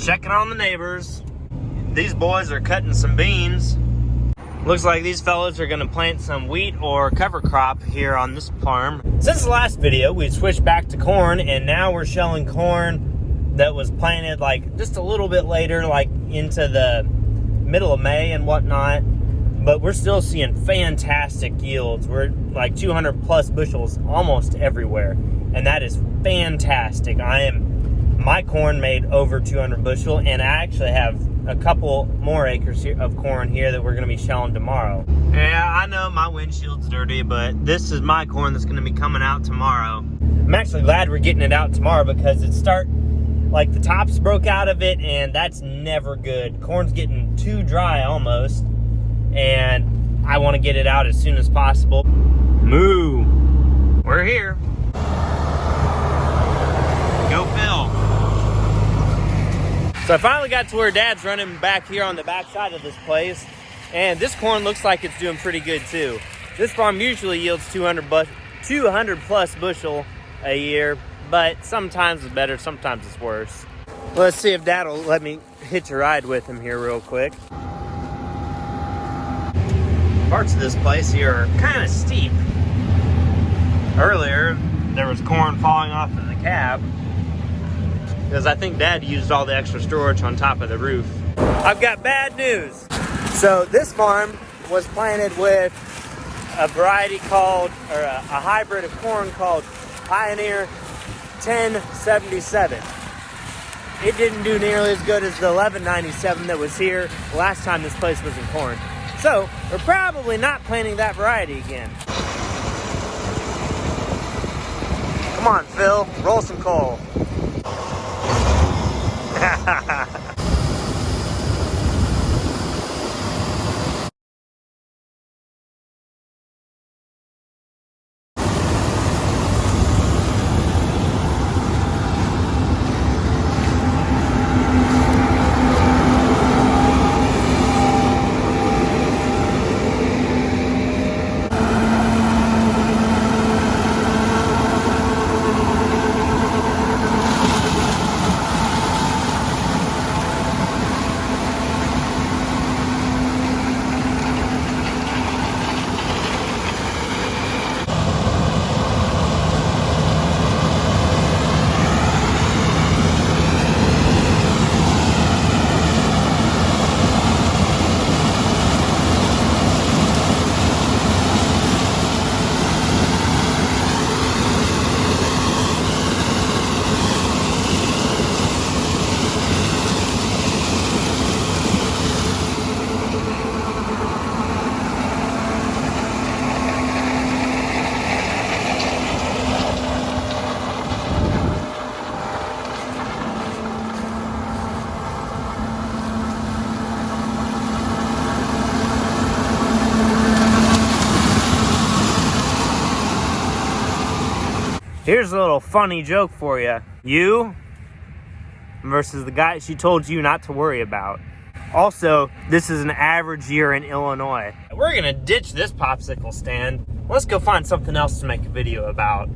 checking on the neighbors. These boys are cutting some beans. Looks like these fellas are gonna plant some wheat or cover crop here on this farm. Since the last video, we switched back to corn, and now we're shelling corn that was planted like just a little bit later, like into the middle of May and whatnot. But we're still seeing fantastic yields. We're like 200 plus bushels almost everywhere, and that is fantastic. My corn made over 200 bushel, and I actually have a couple more acres here of corn here that we're going to be shelling tomorrow. Yeah, I know my windshield's dirty, but this is my corn that's going to be coming out tomorrow. I'm actually glad we're getting it out tomorrow because like the tops broke out of it, and that's never good. Corn's getting too dry almost, and I want to get it out as soon as possible. Moo! We're here. Go Phil. So I finally got to where Dad's running back here on the back side of this place, and this corn looks like it's doing pretty good too. This farm usually yields 200 plus bushel a year, but sometimes it's better, sometimes it's worse. Let's see if Dad will let me hitch a ride with him here real quick. Parts of this place here are kind of steep. Earlier, there was corn falling off of the cab, because I think Dad used all the extra storage on top of the roof. I've got bad news. So this farm was planted with a variety called, or a hybrid of corn called Pioneer 1077. It didn't do nearly as good as the 1197 that was here last time this place was in corn. So we're probably not planting that variety again. Come on, Phil, roll some coal. Here's a little funny joke for you. You versus the guy she told you not to worry about. Also, this is an average year in Illinois. We're gonna ditch this popsicle stand. Let's go find something else to make a video about.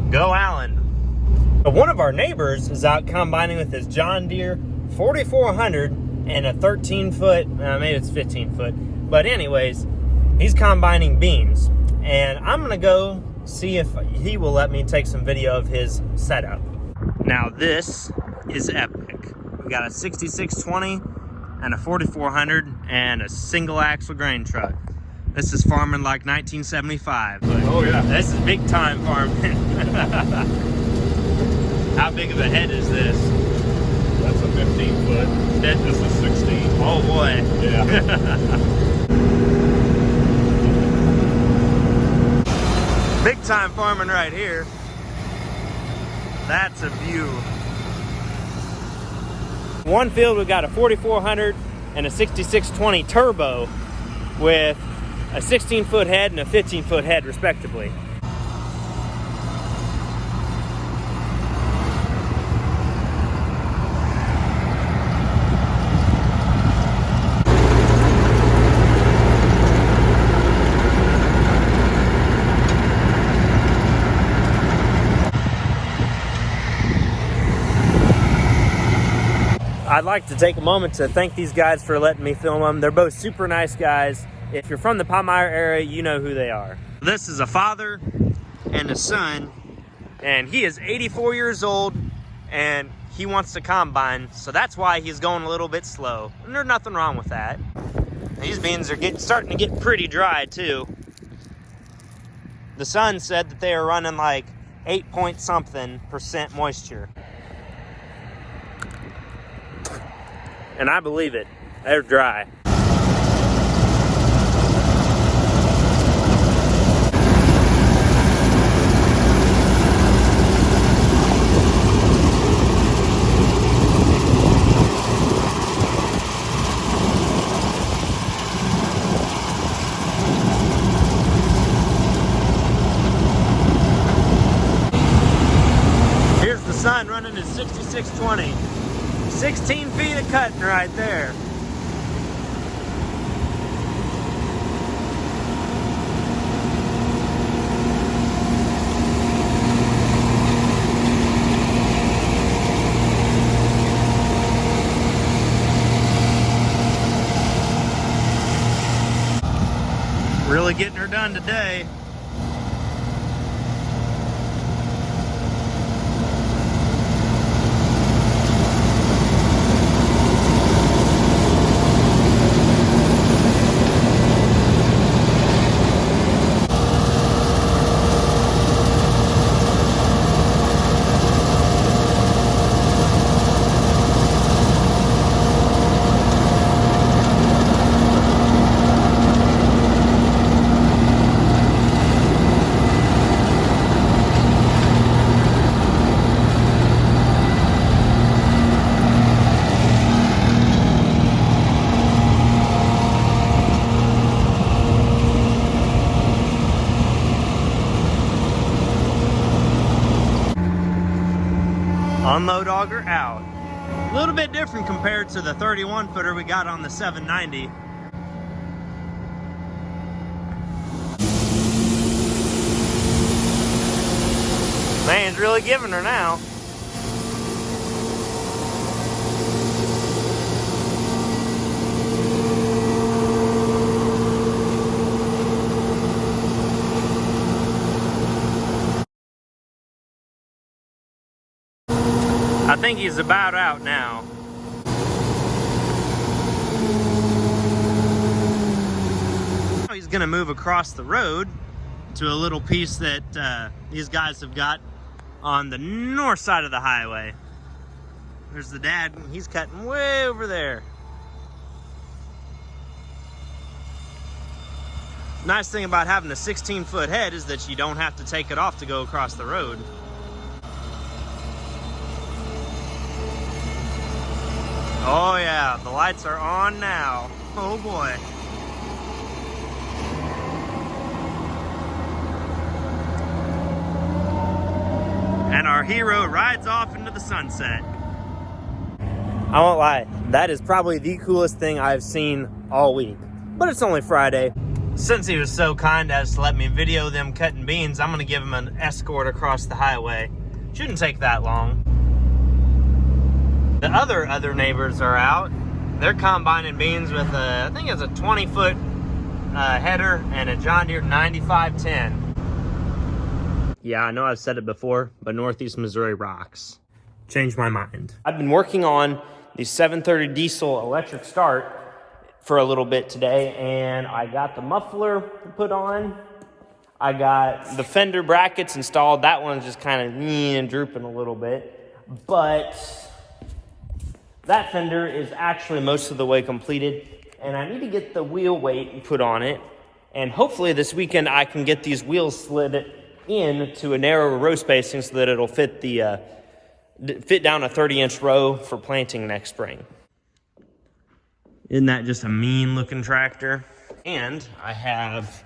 Go Allen. But one of our neighbors is out combining with his John Deere 4400 and a 13-foot, maybe it's 15-foot. But anyways, he's combining beans. And I'm gonna go see if he will let me take some video of his setup. Now this is epic. We got a 6620 and a 4400 and a single axle grain truck. This is farming like 1975. Oh yeah. This is big time farming. How big of a head is this? That's a 15-foot. This is 16. Oh boy. Yeah. Big time farming right here. That's a view. One field we got a 4400 and a 6620 turbo with a 16-foot head and a 15-foot head respectively. I'd like to take a moment to thank these guys for letting me film them. They're both super nice guys. If you're from the Palmyra area, you know who they are. This is a father and a son, and he is 84 years old, and he wants to combine, so that's why he's going a little bit slow. And there's nothing wrong with that. These beans are starting to get pretty dry too. The son said that they are running like 8-point-something% moisture. And I believe it. They're dry. Here's the sun running at 6620. 16 feet of cutting right there. Really getting her done today. Unload auger out. A little bit different compared to the 31 footer we got on the 790. Man's really giving her now. I think he's about out now. He's gonna move across the road to a little piece that these guys have got on the north side of the highway. There's the dad, and he's cutting way over there. Nice thing about having a 16-foot head is that you don't have to take it off to go across the road. Oh yeah, the lights are on now. Oh boy. And our hero rides off into the sunset. I won't lie, that is probably the coolest thing I've seen all week. But it's only Friday. Since he was so kind as to let me video them cutting beans, I'm gonna give him an escort across the highway. Shouldn't take that long. The other neighbors are out. They're combining beans with I think it's a 20-foot header and a John Deere 9510. Yeah, I know I've said it before, but Northeast Missouri rocks. Changed my mind. I've been working on the 730 diesel electric start for a little bit today, and I got the muffler put on. I got the fender brackets installed. That one's just kind of drooping a little bit, but that fender is actually most of the way completed, and I need to get the wheel weight put on it, and hopefully this weekend I can get these wheels slid in to a narrower row spacing so that it'll fit fit down a 30-inch row for planting next spring. Isn't that just a mean looking tractor? And I have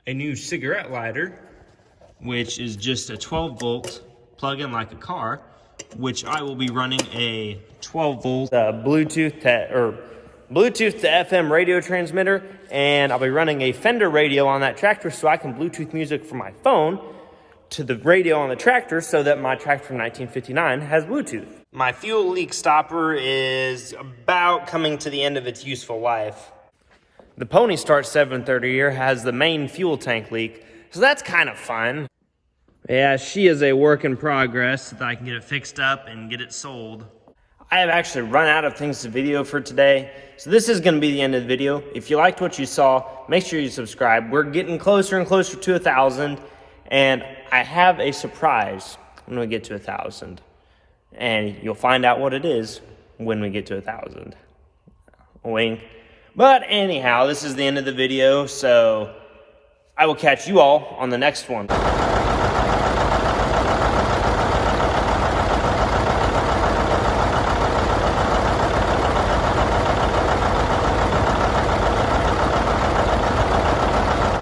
a new cigarette lighter, which is just a 12-volt plug-in like a car, which I will be running a 12-volt Bluetooth to FM radio transmitter, and I'll be running a Fender radio on that tractor so I can Bluetooth music from my phone to the radio on the tractor so that my tractor from 1959 has Bluetooth. My fuel leak stopper is about coming to the end of its useful life. The Pony Start 730 here has the main fuel tank leak, so that's kind of fun. Yeah, she is a work in progress so that I can get it fixed up and get it sold. I have actually run out of things to video for today, so this is going to be the end of the video. If you liked what you saw, make sure you subscribe. We're getting closer and closer to 1,000, and I have a surprise when we get to 1,000. And you'll find out what it is when we get to 1,000. Wink. But anyhow, this is the end of the video, so I will catch you all on the next one.